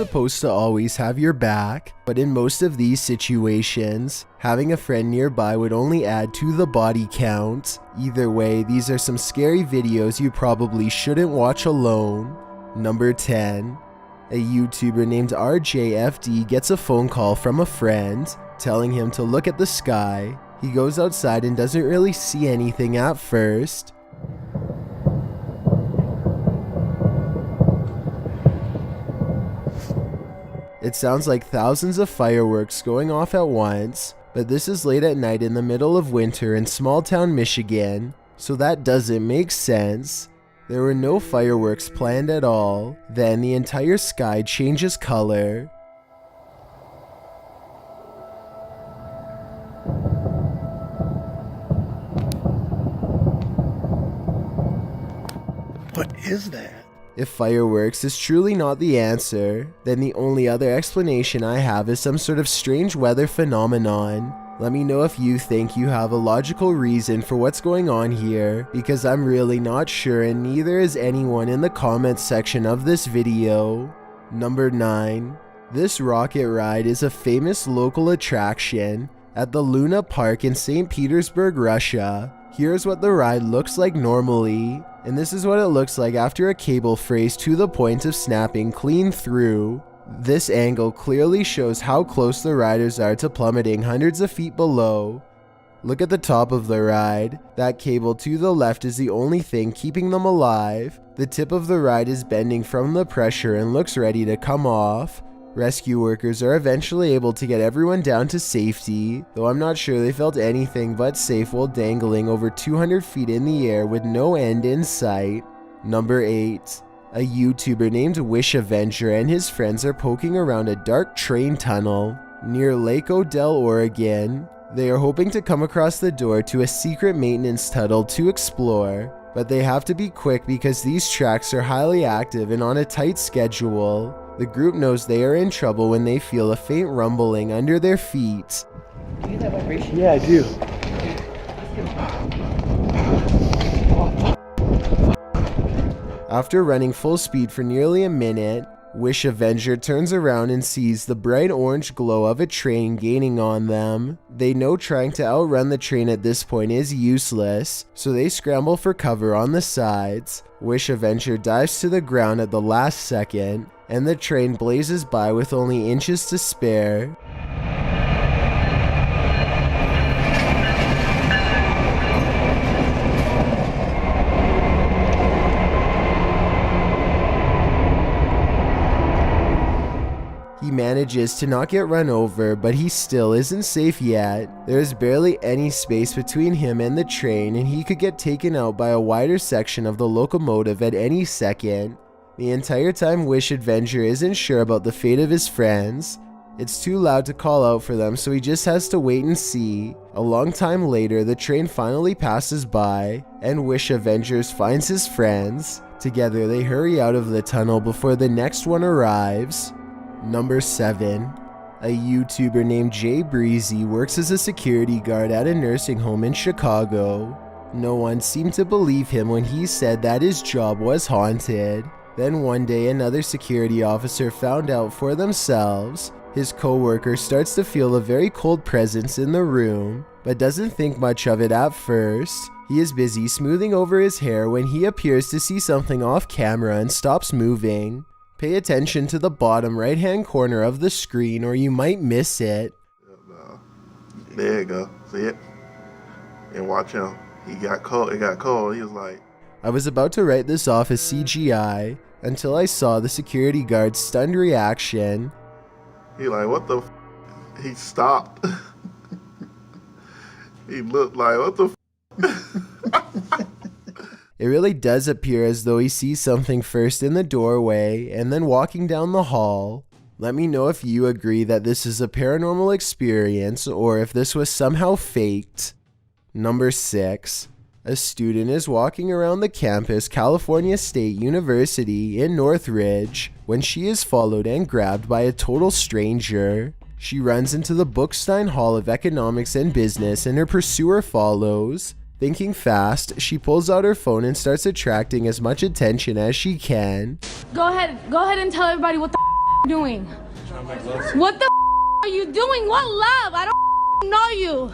supposed to always have your back, but in most of these situations, having a friend nearby would only add to the body count. Either way, these are some scary videos you probably shouldn't watch alone. Number 10. A YouTuber named RJFD gets a phone call from a friend telling him to look at the sky. He goes outside and doesn't really see anything at first. It sounds like thousands of fireworks going off at once, but this is late at night in the middle of winter in small town Michigan, so that doesn't make sense. There were no fireworks planned at all. Then the entire sky changes color. What is that? If fireworks is truly not the answer, then the only other explanation I have is some sort of strange weather phenomenon. Let me know if you think you have a logical reason for what's going on here, because I'm really not sure and neither is anyone in the comments section of this video. Number 9. This rocket ride is a famous local attraction at the Luna Park in St. Petersburg, Russia. Here's what the ride looks like normally, and this is what it looks like after a cable frays to the point of snapping clean through. This angle clearly shows how close the riders are to plummeting hundreds of feet below. Look at the top of the ride. That cable to the left is the only thing keeping them alive. The tip of the ride is bending from the pressure and looks ready to come off. Rescue workers are eventually able to get everyone down to safety, though I'm not sure they felt anything but safe while dangling over 200 feet in the air with no end in sight. Number 8. A YouTuber named Wish Avenger and his friends are poking around a dark train tunnel near Lake Odell, Oregon. They are hoping to come across the door to a secret maintenance tunnel to explore, but they have to be quick because these tracks are highly active and on a tight schedule. The group knows they are in trouble when they feel a faint rumbling under their feet. Do you hear that vibration? Yeah, I do. After running full speed for nearly a minute, Wish Avenger turns around and sees the bright orange glow of a train gaining on them. They know trying to outrun the train at this point is useless, so they scramble for cover on the sides. Wish Avenger dives to the ground at the last second, and the train blazes by with only inches to spare. He manages to not get run over, but he still isn't safe yet. There is barely any space between him and the train, and he could get taken out by a wider section of the locomotive at any second. The entire time Wish Avenger isn't sure about the fate of his friends. It's too loud to call out for them, so he just has to wait and see. A long time later, the train finally passes by, and Wish Avengers finds his friends. Together, they hurry out of the tunnel before the next one arrives. Number 7. A YouTuber named Jay Breezy works as a security guard at a nursing home in Chicago. No one seemed to believe him when he said that his job was haunted. Then one day another security officer found out for themselves. His co-worker starts to feel a very cold presence in the room, but doesn't think much of it at first. He is busy smoothing over his hair when he appears to see something off camera and stops moving. Pay attention to the bottom right hand corner of the screen or you might miss it. There you go. See it? And watch him. He got cold. It got cold. He was like... I was about to write this off as CGI until I saw the security guard's stunned reaction. He like, what the f? He stopped. He looked like, what the f? It really does appear as though he sees something first in the doorway and then walking down the hall. Let me know if you agree that this is a paranormal experience or if this was somehow faked. Number 6. A student is walking around the campus California State University in Northridge when she is followed and grabbed by a total stranger. She runs into the Bookstein Hall of Economics and Business and her pursuer follows. Thinking fast, she pulls out her phone and starts attracting as much attention as she can. Go ahead and tell everybody what the doing? What the are you doing? What love? I don't know you.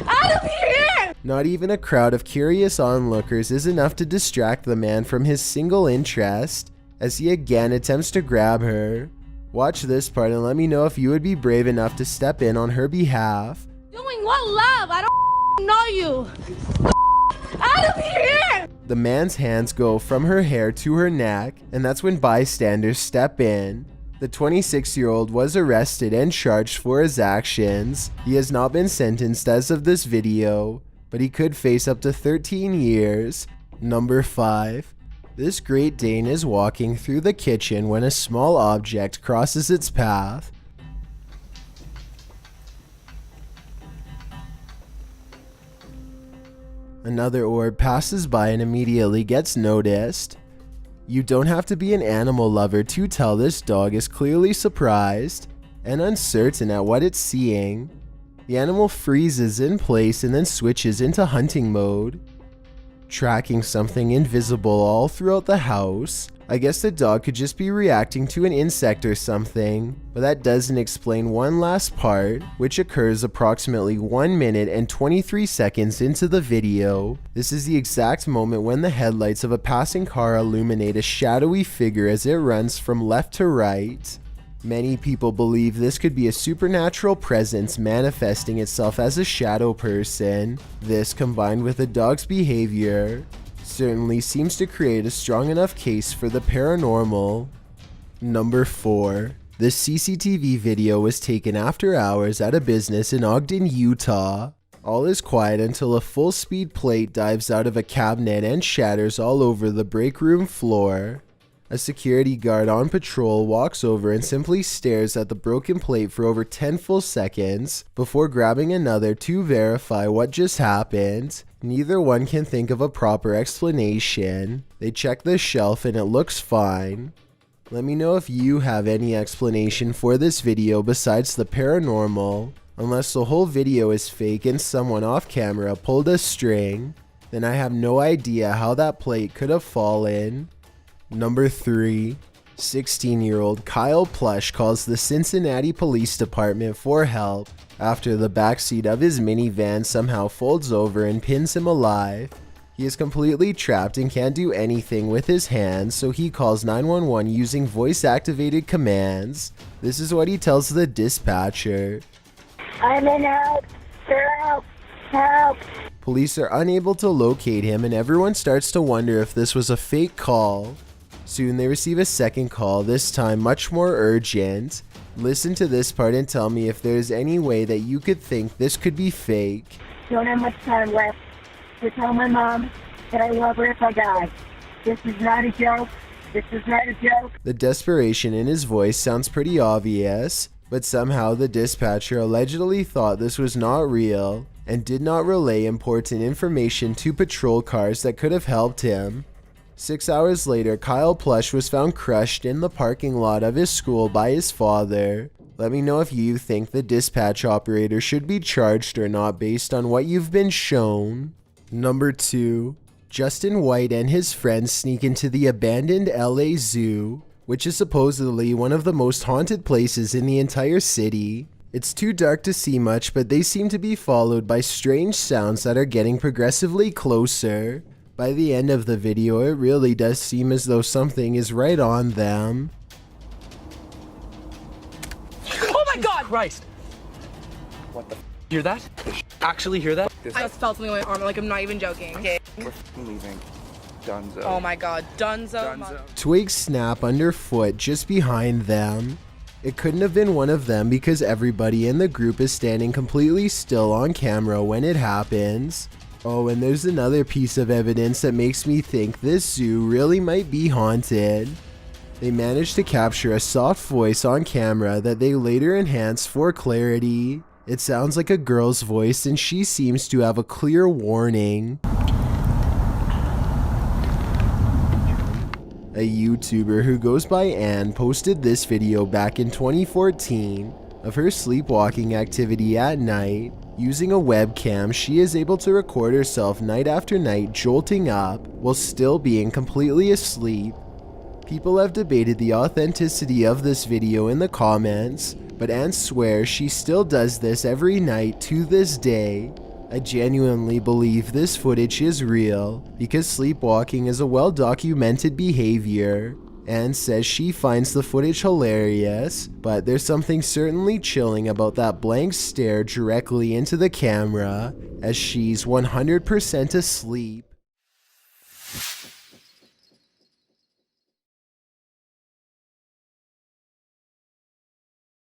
Out of here! Not even a crowd of curious onlookers is enough to distract the man from his single interest as he again attempts to grab her. Watch this part and let me know if you would be brave enough to step in on her behalf. Doing what love? I don't know you. Out of here! The man's hands go from her hair to her neck, and that's when bystanders step in. The 26-year-old was arrested and charged for his actions. He has not been sentenced as of this video, but he could face up to 13 years. Number 5. This Great Dane is walking through the kitchen when a small object crosses its path. Another orb passes by and immediately gets noticed. You don't have to be an animal lover to tell this dog is clearly surprised and uncertain at what it's seeing. The animal freezes in place and then switches into hunting mode, tracking something invisible all throughout the house. I guess the dog could just be reacting to an insect or something, but that doesn't explain one last part, which occurs approximately 1 minute and 23 seconds into the video. This is the exact moment when the headlights of a passing car illuminate a shadowy figure as it runs from left to right. Many people believe this could be a supernatural presence manifesting itself as a shadow person. This, combined with the dog's behavior, certainly seems to create a strong enough case for the paranormal. Number 4. This CCTV video was taken after hours at a business in Ogden, Utah. All is quiet until a full-speed plate dives out of a cabinet and shatters all over the break room floor. A security guard on patrol walks over and simply stares at the broken plate for over 10 full seconds before grabbing another to verify what just happened. Neither one can think of a proper explanation. They check the shelf and it looks fine. Let me know if you have any explanation for this video besides the paranormal. Unless the whole video is fake and someone off camera pulled a string, then I have no idea how that plate could have fallen. Number 3. 16-year-old Kyle Plush calls the Cincinnati Police Department for help after the backseat of his minivan somehow folds over and pins him alive. He is completely trapped and can't do anything with his hands, so he calls 911 using voice-activated commands. This is what he tells the dispatcher. I'm in help! Help! Help! Police are unable to locate him and everyone starts to wonder if this was a fake call. Soon they receive a second call, this time much more urgent. Listen to this part and tell me if there's any way that you could think this could be fake. Don't have much time left to tell my mom that I love her if I die. This is not a joke. This is not a joke. The desperation in his voice sounds pretty obvious, but somehow the dispatcher allegedly thought this was not real and did not relay important information to patrol cars that could have helped him. 6 hours later, Kyle Plush was found crushed in the parking lot of his school by his father. Let me know if you think the dispatch operator should be charged or not based on what you've been shown. Number 2. Justin White and his friends sneak into the abandoned LA Zoo, which is supposedly one of the most haunted places in the entire city. It's too dark to see much, but they seem to be followed by strange sounds that are getting progressively closer. By the end of the video, it really does seem as though something is right on them. Oh my God! Christ! What the hear that? Actually hear that? I just felt something on my arm, like I'm not even joking. Okay. We're leaving. Dunzo. Oh my God, Dunzo. Twigs snap underfoot just behind them. It couldn't have been one of them because everybody in the group is standing completely still on camera when it happens. Oh, and there's another piece of evidence that makes me think this zoo really might be haunted. They managed to capture a soft voice on camera that they later enhanced for clarity. It sounds like a girl's voice and she seems to have a clear warning. A YouTuber who goes by Anne posted this video back in 2014 of her sleepwalking activity at night. Using a webcam, she is able to record herself night after night jolting up while still being completely asleep. People have debated the authenticity of this video in the comments, but Anne swears she still does this every night to this day. I genuinely believe this footage is real, because sleepwalking is a well-documented behavior. Anne says she finds the footage hilarious, but there's something certainly chilling about that blank stare directly into the camera, as she's 100% asleep.